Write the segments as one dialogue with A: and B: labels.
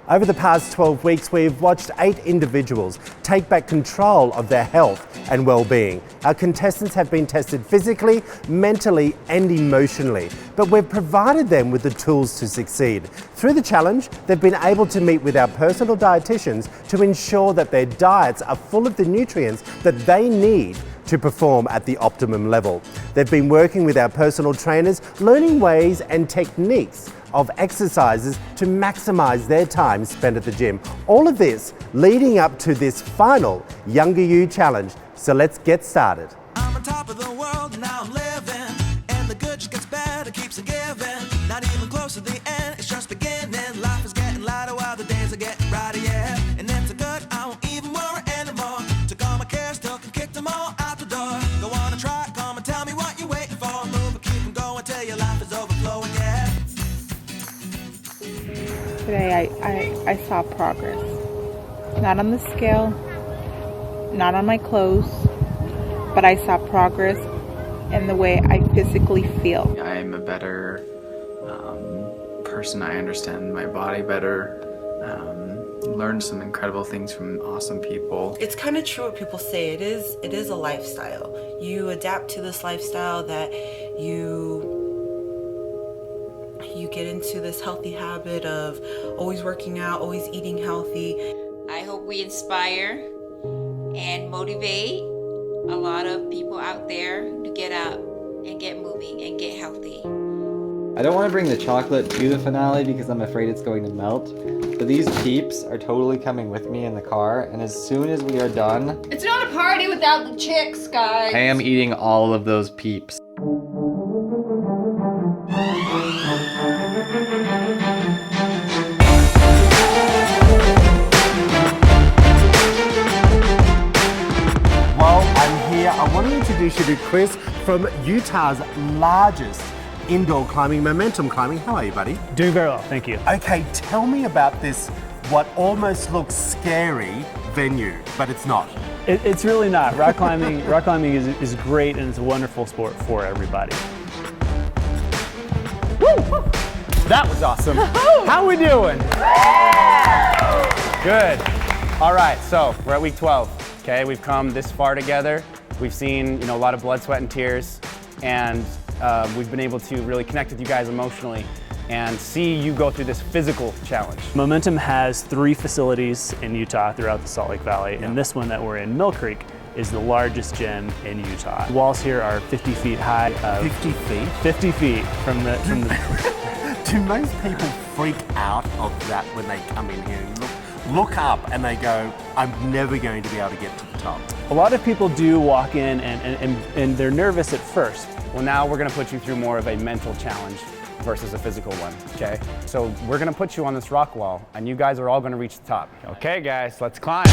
A: Over the past 12 weeks, we've watched 8 individuals take back control of their health and well-being. Our contestants have been tested physically, mentally and emotionally, but we've provided them with the tools to succeed. Through the challenge, they've been able to meet with our personal dietitians to ensure that their diets are full of the nutrients that they need to perform at the optimum level. They've been working with our personal trainers, learning ways and techniques of exercises to maximize their time spent at the gym. All of this leading up to this final Younger You challenge. So let's get started.
B: I'm on top of the world, now I'm living, and the good just gets better, keeps on giving. Not even close to the end, it's just beginning. Life is getting lighter while the days are getting brighter, yeah. And it's a good, I won't even worry anymore. Took all my cares, still can kick them all out the door. Go on and try, come and tell me what you're waiting for. Move and keep them going till your life is overflowing, yeah.
C: Today I saw progress. Not on the scale, not on my clothes, but I saw progress in the way I physically feel.
D: I am a better person. I understand my body better. Learned some incredible things from awesome people.
E: It's kind of true what people say. It is a lifestyle. You adapt to this lifestyle that you get into this healthy habit of always working out, always eating healthy.
F: I hope we inspire and motivate a lot of people out there to get up and get moving and get healthy.
G: I don't want to bring the chocolate to the finale because I'm afraid it's going to melt, but these peeps are totally coming with me in the car, and as soon as we are done...
H: It's not a party without the chicks, guys!
G: I am eating all of those peeps.
A: I want to introduce you to Chris from Utah's largest indoor climbing, Momentum Climbing. How are you, buddy?
I: Doing very well, thank you.
A: Okay, tell me about this, what almost looks scary venue, but it's not.
I: It's really not. Rock climbing is great, and it's a wonderful sport for everybody. Woo! That was awesome. How are we doing? Good. All right, so we're at week 12. Okay, we've come this far together. We've seen, a lot of blood, sweat, and tears, and we've been able to really connect with you guys emotionally and see you go through this physical challenge. Momentum has 3 facilities in Utah throughout the Salt Lake Valley, and this one that we're in, Mill Creek, is the largest gym in Utah. The walls here are 50 feet high.
A: 50 feet?
I: 50 feet from the...
A: Do most people freak out of that when they come in here and look up and they go, I'm never going to be able to get to the top?
I: A lot of people do walk in and they're nervous at first. Well, now we're gonna put you through more of a mental challenge versus a physical one, okay? So we're gonna put you on this rock wall and you guys are all gonna reach the top. Okay guys, let's climb.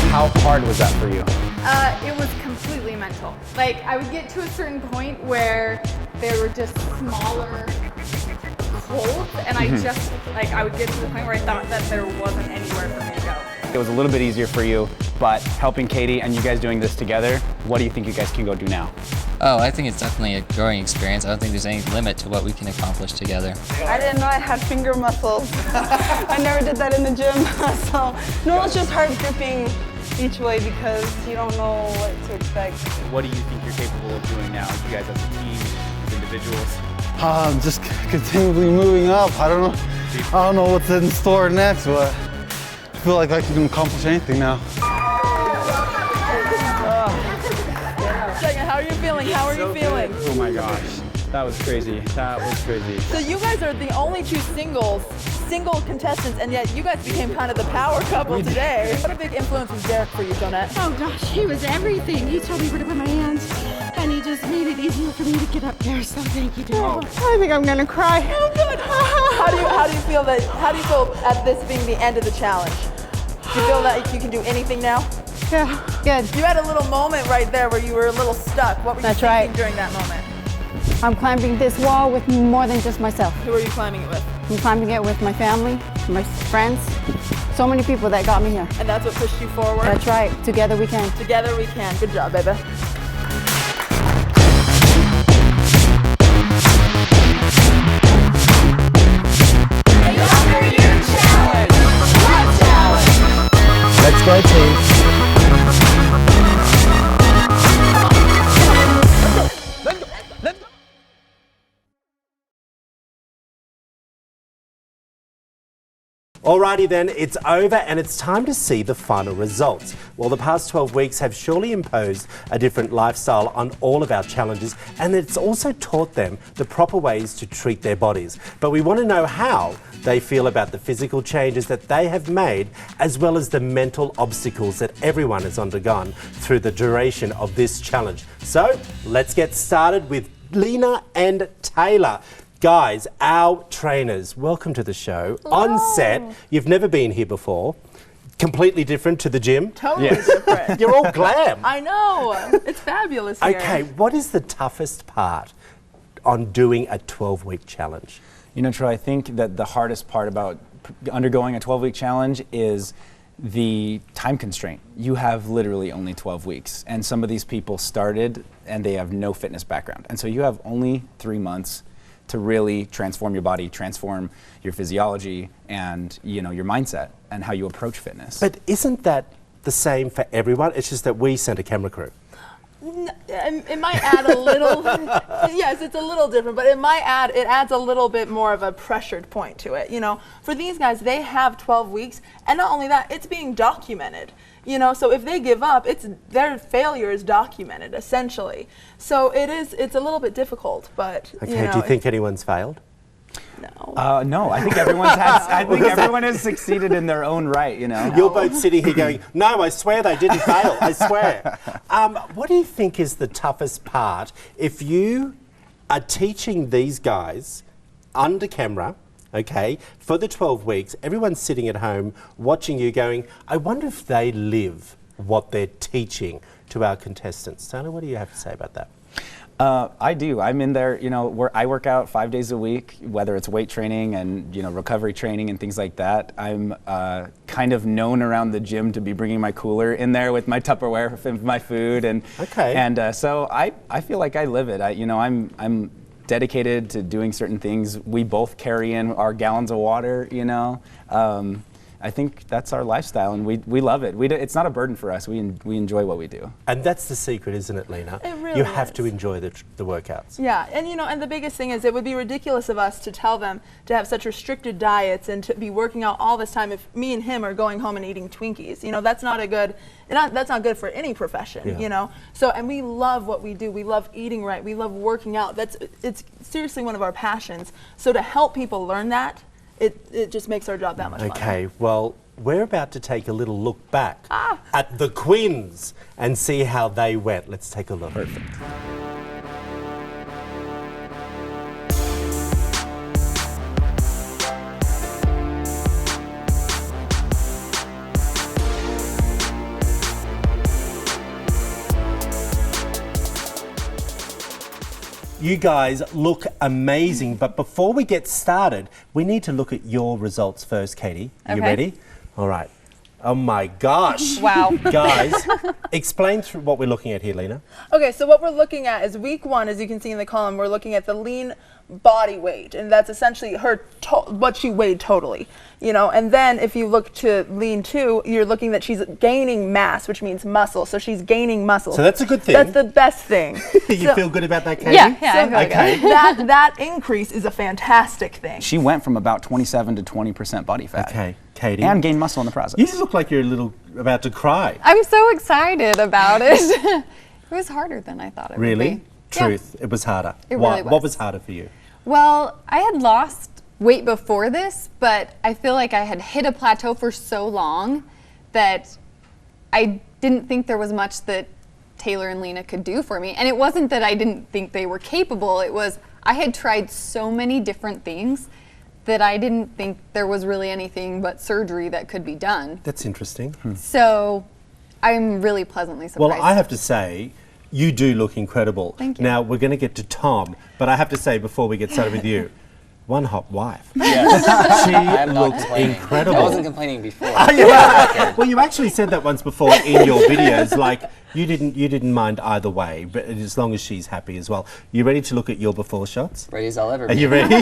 I: How hard was that for you?
H: It was completely mental. Like, I would get to a certain point where there were just smaller holds, and I would get to the point where I thought that there wasn't anywhere for me to go.
I: It was a little bit easier for you, but helping Katie and you guys doing this together, what do you think you guys can go do now?
J: Oh, I think it's definitely a growing experience. I don't think there's any limit to what we can accomplish together.
K: I didn't know I had finger muscles. I never did that in the gym. So, no, it's just hard gripping each way because you don't know what to expect.
I: What do you think you're capable of doing now, you guys as a team, as individuals?
L: Just continually moving up. I don't know what's in store next, but I feel like I can accomplish anything now.
H: How are you feeling? How are you feeling?
I: Oh my gosh, that was crazy. That was crazy.
H: So you guys are the only 2 singles
M: single contestants, and yet you guys became kind of the power couple today. What a big influence was Derek for you, Jonette?
N: Oh gosh, he was everything. He told me where to put my hands, and he just made it easier for me to get up there. So thank you, Derek. I think I'm gonna cry.
M: Oh, good. How do you feel at this being the end of the challenge? Do you feel that you can do anything now?
N: Yeah, good.
M: You had a little moment right there where you were a little stuck. What were you thinking during that moment?
N: I'm climbing this wall with more than just myself.
M: Who are you climbing it with?
N: I'm climbing it with my family, my friends, so many people that got me here.
M: And that's what pushed you forward?
N: That's right. Together we can.
M: Together we can. Good job, baby.
A: Let's go, team. Alrighty then, it's over and it's time to see the final results. Well, the past 12 weeks have surely imposed a different lifestyle on all of our challenges, and it's also taught them the proper ways to treat their bodies. But we want to know how they feel about the physical changes that they have made, as well as the mental obstacles that everyone has undergone through the duration of this challenge. So let's get started with Lena and Taylor. Guys, our trainers, welcome to the show.
M: Hello.
A: On set, you've never been here before. Completely different to the gym.
M: Totally different.
A: You're all glam.
M: I know. It's fabulous here.
A: Okay, what is the toughest part on doing a 12-week challenge?
I: You know, Troy, I think that the hardest part about undergoing a 12-week challenge is the time constraint. You have literally only 12 weeks, and some of these people started and they have no fitness background. And so you have only 3 months to really transform your body, transform your physiology, and your mindset and how you approach fitness.
A: But isn't that the same for everyone? It's just that we sent a camera crew.
M: It might add a little, yes, it's a little different, but it adds a little bit more of a pressured point to it. For these guys, they have 12 weeks, and not only that, it's being documented. So if they give up, their failure is documented, essentially. So it's a little bit difficult, but
A: Okay, do you think anyone's failed?
M: No.
I: No, I think everyone has succeeded in their own right,
A: You're both sitting here going, no, I swear they didn't fail, I swear. What do you think is the toughest part if you are teaching these guys under camera, okay, for the 12 weeks, everyone's sitting at home watching you going, I wonder if they live what they're teaching to our contestants. Taylor, what do you have to say about that?
I: I do. I'm in there, I work out 5 days a week, whether it's weight training and, recovery training and things like that. I'm kind of known around the gym to be bringing my cooler in there with my Tupperware and my food. And, so I feel like I live it. I'm dedicated to doing certain things. We both carry in our gallons of water, I think that's our lifestyle, and we love it. It's not a burden for us. We enjoy what we do.
A: And that's the secret, isn't it, Lena?
M: It really
A: You have
M: is.
A: to enjoy the workouts.
M: Yeah, and and the biggest thing is it would be ridiculous of us to tell them to have such restricted diets and to be working out all this time if me and him are going home and eating Twinkies. That's not good for any profession, So, and we love what we do. We love eating right. We love working out. It's seriously one of our passions. So to help people learn that, it just makes our job that much fun.
A: Okay, well, we're about to take a little look back at the Queens and see how they went. Let's take a look. Perfect. You guys look amazing, but before we get started, we need to look at your results first, Katie. Are you
M: Okay.
A: ready? All right. Oh my gosh.
M: Wow.
A: Guys, explain through what we're looking at here, Lena.
M: Okay, so what we're looking at is week 1, as you can see in the column, we're looking at the lean body weight, and that's essentially what she weighed totally, and then if you look to lean 2, you're looking that she's gaining mass, which means muscle, so she's gaining muscle.
A: So that's a good thing.
M: That's the best thing.
A: You feel good about that, Katie?
M: Yeah, I feel
A: okay.
M: good. That increase is a fantastic thing.
I: She went from about 27 to 20% body fat.
A: Okay, Katie.
I: And gained muscle in the process.
A: You look like you're a little about to cry.
H: I'm so excited about it. It was harder than I thought it would be.
A: Really? Truth, it was harder.
H: It
A: Why?
H: really was.
A: What was harder for you?
H: Well, I had lost weight before this, but I feel like I had hit a plateau for so long that I didn't think there was much that Taylor and Lena could do for me. And it wasn't that I didn't think they were capable, it was I had tried so many different things that I didn't think there was really anything but surgery that could be done.
A: That's interesting.
H: So I'm really pleasantly surprised.
A: Well, I have to say, you do look incredible.
H: Thank you.
A: Now, we're going to get to Tom, but I have to say before we get started with you, one hot wife.
G: Yes.
A: She
G: I'm not
A: looks
G: complaining.
A: incredible.
G: I wasn't complaining before.
A: Well, you actually said that once before in your videos, like you didn't mind either way, but as long as she's happy as well. You ready to look at your before shots?
G: Ready as I'll ever
A: Are
G: be.
A: you ready?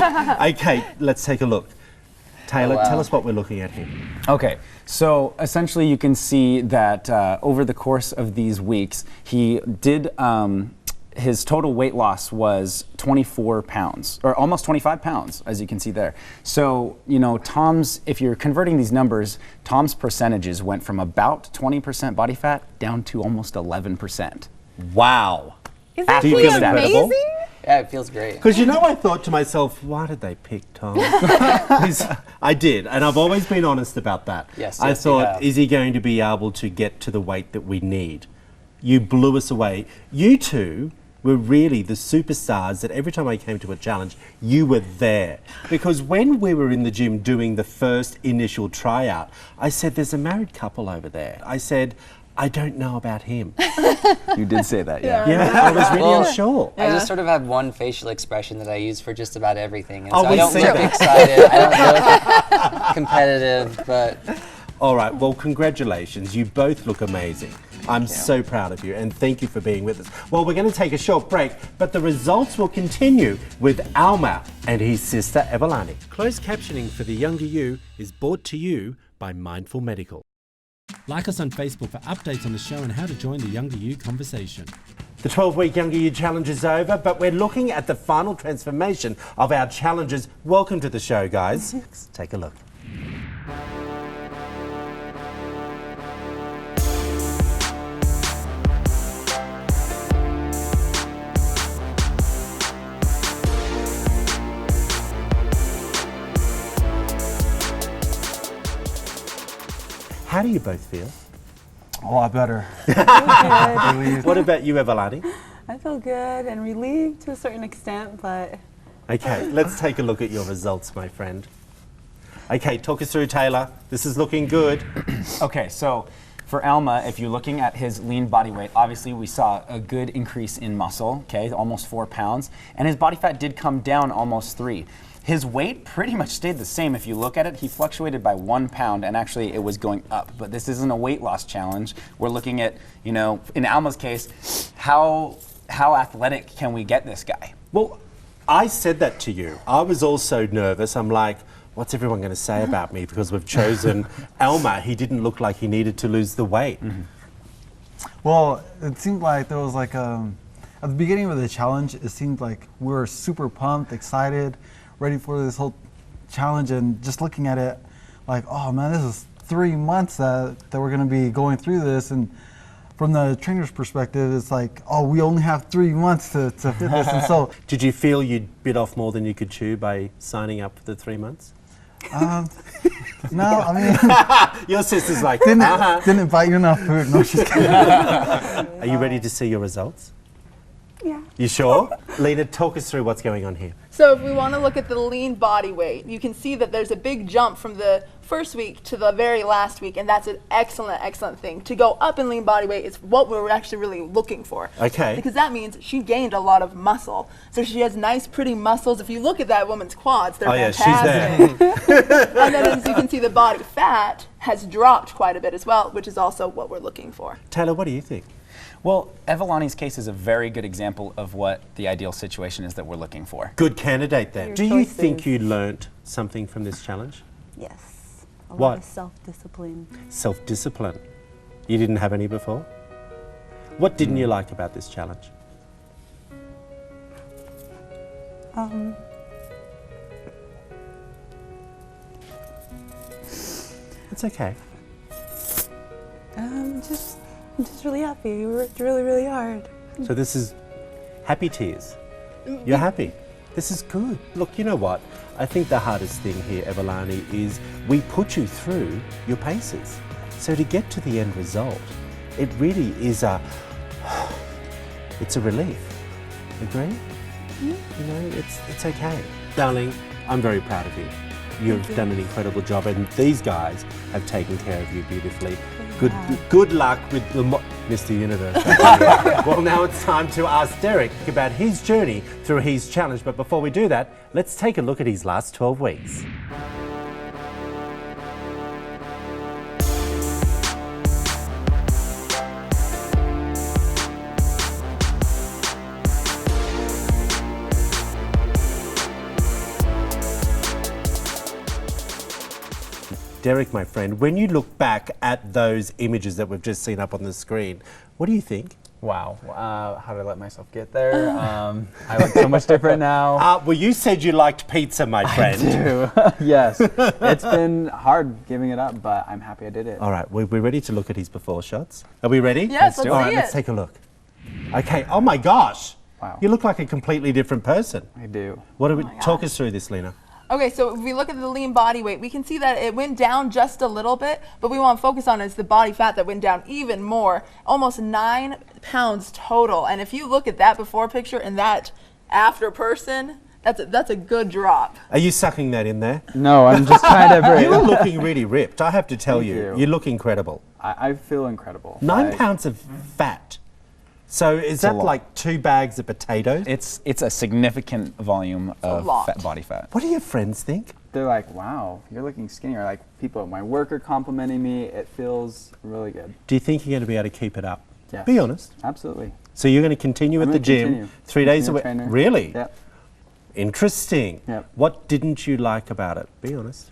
A: Okay, let's take a look. Taylor,
D: Oh, wow.
A: tell us what we're looking at here.
D: Okay, so essentially you can see that over the course of these weeks, he did, his total weight loss was 24 pounds, or almost 25 pounds, as you can see there. So, you know, Tom's, if you're converting these numbers, Tom's percentages went from about 20% body fat down to almost 11%.
A: Wow.
H: Isn't
A: Do you
H: he
A: feel incredible?
H: amazing?
G: Yeah, it feels great.
A: Because you know, I thought to myself, why did they pick Tom? 'Cause I did, and I've always been honest about that.
G: Yes,
A: I
G: yes, you
A: thought,
G: have.
A: is he going to be able to get to the weight that we need? You blew us away. You two were really the superstars that every time I came to a challenge, you were there. Because when we were in the gym doing the first initial tryout, I said, there's a married couple over there. I said, I don't know about him.
D: You did say that, yeah.
A: Yeah, I was really
G: Well,
A: unsure.
G: I just sort of have one facial expression that I use for just about everything. And
A: Oh,
G: so I
A: we
G: don't
A: see
G: look
A: that.
G: excited, I don't look competitive, but
A: All right, well, congratulations. You both look amazing. I'm so proud of you, and thank you for being with us. Well, we're going to take a short break, but the results will continue with Alma and his sister Evelani. Closed captioning for the younger you is brought to you by Mindful Medical.
O: Like us on Facebook for updates on the show and how to join the Younger You conversation.
A: The 12-week Younger You Challenge is over, but we're looking at the final transformation of our challenges. Welcome to the show, guys. Let's take a look. How do you both feel?
L: A lot better.
A: What about you, Evelani?
K: I feel good and relieved to a certain extent, but
A: Okay, let's take a look at your results, my friend. Okay, talk us through, Taylor. This is looking good.
D: Okay, so for Alma, if you're looking at his lean body weight, obviously we saw a good increase in muscle, okay, almost 4 pounds, and his body fat did come down almost 3. His weight pretty much stayed the same. If you look at it, he fluctuated by 1 pound, and actually it was going up. But this isn't a weight loss challenge. We're looking at, you know, in Alma's case, how athletic can we get this guy?
A: Well, I said that to you. I was also nervous. I'm like, what's everyone going to say about me because we've chosen Alma? He didn't look like he needed to lose the weight.
L: Well, it seemed like there was like at the beginning of the challenge, it seemed like we were super pumped, excited, ready for this whole challenge, and just looking at it like, oh man, this is 3 months that we're gonna be going through this. And from the trainer's perspective, it's like, oh, we only have 3 months to fit this. And so,
A: Did you feel you'd bit off more than you could chew by signing up for the 3 months?
L: no, I mean,
A: Your sister's like,
L: didn't buy you enough food. No, she's kidding.
A: Are you ready to see your results?
M: Yeah.
A: You sure? Lena, talk us through what's going on here.
M: So if we want to look at the lean body weight, you can see that there's a big jump from the first week to the very last week, and that's an excellent, excellent thing. To go up in lean body weight is what we're actually really looking for.
A: Okay.
M: Because that means she gained a lot of muscle. So she has nice, pretty muscles. If you look at that woman's quads, they're fantastic.
A: She's there.
M: And then as you can see, the body fat has dropped quite a bit as well, which is also what we're looking for.
A: Taylor, what do you think?
D: Well, Evelani's case is a very good example of what the ideal situation is that we're looking for.
A: Good candidate then.
K: Your
A: Do you
K: choices.
A: think you learnt something from this challenge?
K: yes, a
A: What?
K: lot of self-discipline.
A: Self-discipline. You didn't have any before? What didn't you like about this challenge? It's okay.
K: I'm just really happy. We worked really, really hard.
A: So this is happy tears. You're happy. This is good. Look, you know what? I think the hardest thing here, Evelani, is we put you through your paces. So to get to the end result, it really is it's a relief. Agree? You know, it's okay. Darling, I'm very proud of you. You've done an incredible job, and these guys have taken care of you beautifully. Good luck with the Mr. Universe. Well, now it's time to ask Derek about his journey through his challenge. But before we do that, let's take a look at his last 12 weeks. Derek, my friend, when you look back at those images that we've just seen up on the screen, what do you think?
P: Wow, how did I let myself get there? I look so much different now.
A: Well, you said you liked pizza, my friend.
P: I do, yes. It's been hard giving it up, but I'm happy I did it.
A: All right, we're ready to look at his before shots. Are we ready?
M: Yes, let's do it.
A: All right, let's take a look. Okay, oh my gosh.
P: Wow.
A: You look like a completely different person.
P: I do.
A: What do we, talk us through this, Lena.
M: Okay, so if we look at the lean body weight, we can see that it went down just a little bit, but we want to focus on is the body fat that went down even more, almost 9 pounds total. And if you look at that before picture and that after person, that's a good drop.
A: Are you sucking that in there?
P: No, I'm just kind of...
A: You are looking really ripped, I have to tell you. You look incredible.
P: I feel incredible.
A: 9 pounds of fat. So is that like 2 bags of potatoes?
D: It's a significant volume of body fat.
A: What do your friends think?
P: They're like, wow, you're looking skinnier. Like people at my work are complimenting me. It feels really good.
A: Do you think you're going to be able to keep it up?
P: Yes.
A: Be honest.
P: Absolutely.
A: So you're going to continue at the gym 3 days a week? Really?
P: Yep.
A: Interesting.
P: Yep.
A: What didn't you like about it? Be honest.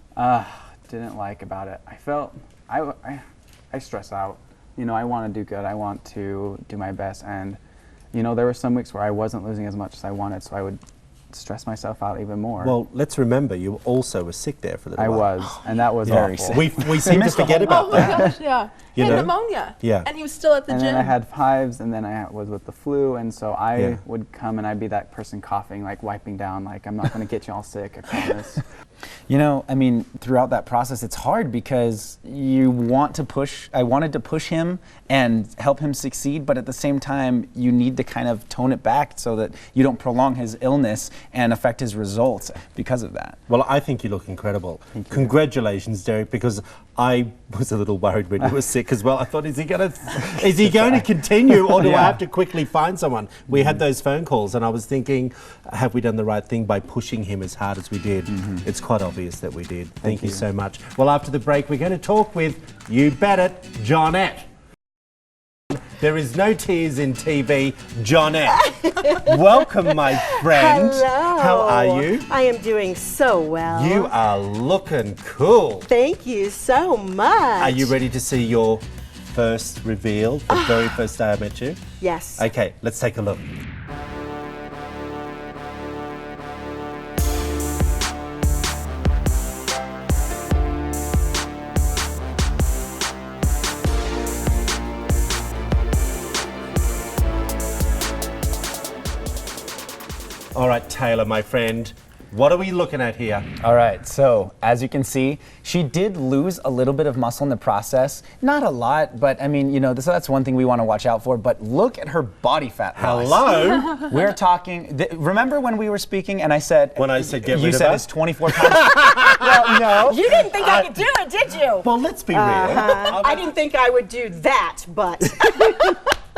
P: Didn't like about it. I felt, I stress out. You know, I want to do good. I want to do my best. And, you know, there were some weeks where I wasn't losing as much as I wanted, so I would stress myself out even more.
A: Well, let's remember you also were sick there for a little while.
P: I was, and that was
A: very
P: awful.
A: sick. We seem to forget about that.
M: Oh my gosh, yeah. He had pneumonia.
A: Yeah.
M: And he was still at the
P: and
M: gym.
P: then I had hives, and then I was with the flu, and so I would come and I'd be that person coughing, like wiping down, like I'm not going to get you all sick, I promise.
D: You know, I mean, throughout that process, it's hard because you want to push, I wanted to push him and help him succeed, but at the same time, you need to kind of tone it back so that you don't prolong his illness and affect his results because of that.
A: Well, I think you look incredible. Congratulations, Derek, because I was a little worried when you were sick as well. I thought, is he going to continue, or do I have to quickly find someone? We had those phone calls, and I was thinking, have we done the right thing by pushing him as hard as we did? It's quite obvious that we did. Thank you so much. Well, after the break, we're going to talk with, you bet it, Johnette. There is no tears in TV, Johnette. Welcome, my friend.
Q: Hello.
A: How are you?
Q: I am doing so well.
A: You are looking cool.
Q: Thank you so much.
A: Are you ready to see your first reveal, the very first day I met you?
Q: Yes.
A: Okay, let's take a look. All right, Taylor, my friend, what are we looking at here?
D: All right, so as you can see, she did lose a little bit of muscle in the process. Not a lot, but I mean, you know, so that's one thing we want to watch out for, but look at her body fat loss.
A: Hello?
D: We're talking, remember when we were speaking and I said...
A: When I said get rid of her?
D: You said it's 24 pounds.
Q: Well, no. You didn't think I could do it, did you?
A: Well, let's be real.
Q: I didn't think I would do that, but...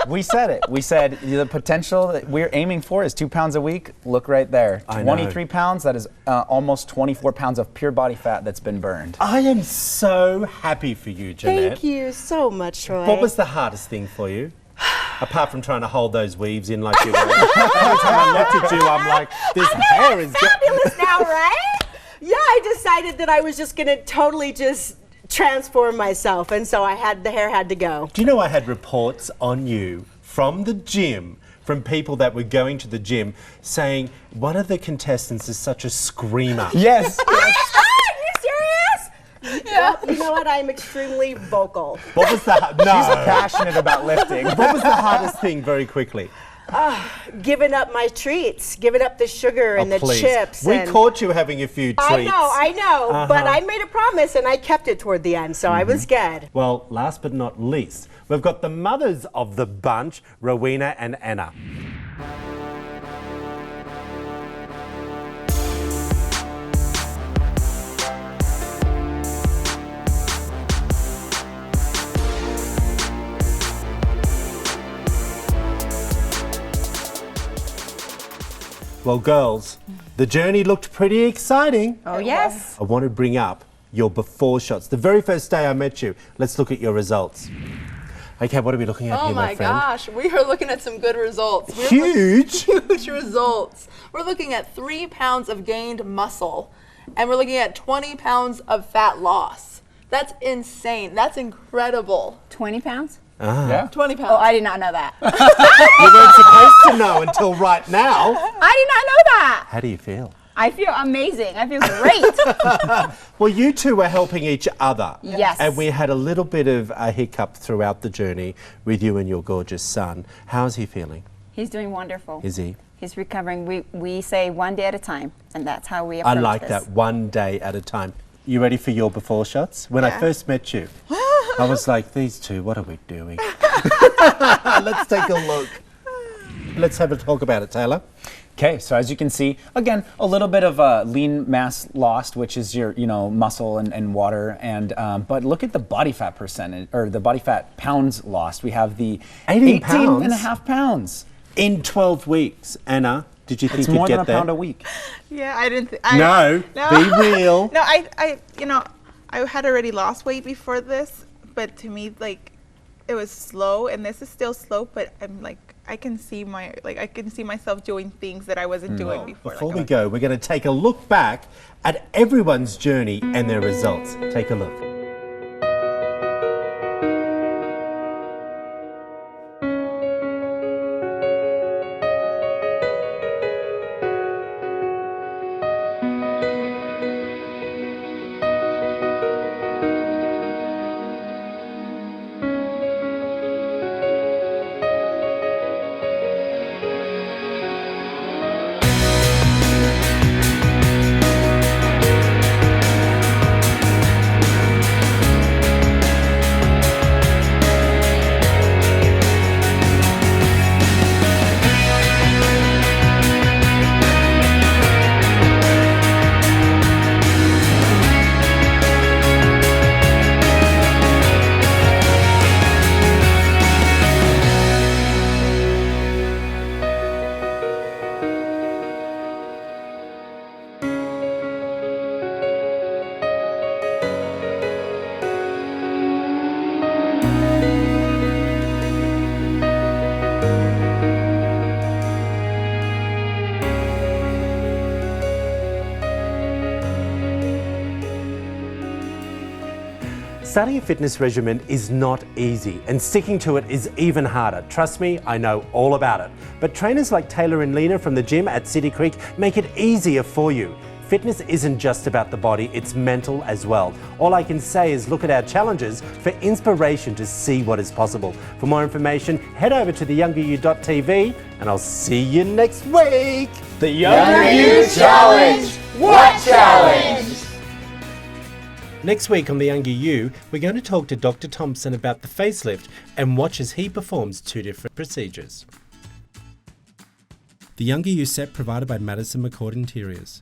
D: We said it. We said the potential that we're aiming for is 2 pounds a week. Look right there. 23 pounds, that is almost 24 pounds of pure body fat that's been burned.
A: I am so happy for you, Jeanette.
Q: Thank you so much, Troy.
A: What was the hardest thing for you? Apart from trying to hold those weaves in like you were. Every time I looked at you, I'm like, this hair is
Q: fabulous now, right? Yeah, I decided that I was just going to totally just transform myself, and so the hair had to go.
A: Do you know I had reports on you from the gym, from people that were going to the gym, saying one of the contestants is such a screamer.
D: Yes.
Q: Are you serious? Yeah. Well, you know what? I'm extremely vocal.
A: What was the
D: She's passionate about lifting.
A: What was the hardest thing, very quickly?
Q: Giving up my treats, giving up the sugar and the
A: Please.
Q: chips.
A: We
Q: and
A: caught you having a few treats.
Q: I know, but I made a promise and I kept it toward the end, so I was good.
A: Well, last but not least, we've got the mothers of the bunch, Rowena and Anna. Well, girls, the journey looked pretty exciting.
R: Oh, yes.
A: I want to bring up your before shots. The very first day I met you, let's look at your results. Okay, what are we looking at
M: Oh
A: here, my
M: my
A: friend?
M: gosh, we are looking at some good results.
A: Huge?
M: Huge results. We're looking at 3 pounds of gained muscle, and we're looking at 20 pounds of fat loss. That's insane. That's incredible.
R: 20 pounds?
A: Yeah.
M: 20 pounds.
R: Oh, I did not know that.
A: You weren't supposed to know until right now.
R: I did not know that.
A: How do you feel?
R: I feel amazing. I feel great.
A: Well, you two were helping each other.
R: Yes.
A: And we had a little bit of a hiccup throughout the journey with you and your gorgeous son. How's he feeling?
R: He's doing wonderful.
A: Is he?
R: He's recovering. We say one day at a time, and that's how we approach
A: I like
R: this.
A: that, one day at a time. You ready for your before shots? When I first met you, I was like, these two, what are we doing? Let's take a look. Let's have a talk about it, Taylor.
D: Okay, so as you can see, again, a little bit of lean mass lost, which is your, muscle and water, and but look at the body fat percentage, or the body fat pounds lost. We have the 18.5 pounds
A: in 12 weeks. Anna, did you think
D: it's
A: you'd
D: more
A: get
D: than a
A: there?
D: pound a week?
C: Yeah, I didn't.
A: No, be real.
C: No, I had already lost weight before this, but to me, like, it was slow, and this is still slow. But I'm like, I can see myself doing things that I wasn't doing before.
A: Before we go, we're going to take a look back at everyone's journey and their results. Take a look. Starting a fitness regimen is not easy, and sticking to it is even harder. Trust me, I know all about it. But trainers like Taylor and Lena from the gym at City Creek make it easier for you. Fitness isn't just about the body, it's mental as well. All I can say is look at our challenges for inspiration to see what is possible. For more information, head over to theyoungeryou.tv, and I'll see you next week.
B: The Younger You Challenge. What challenge?
A: Next week on The Younger You, we're going to talk to Dr. Thompson about the facelift and watch as he performs 2 different procedures. The Younger You set provided by Madison McCord Interiors.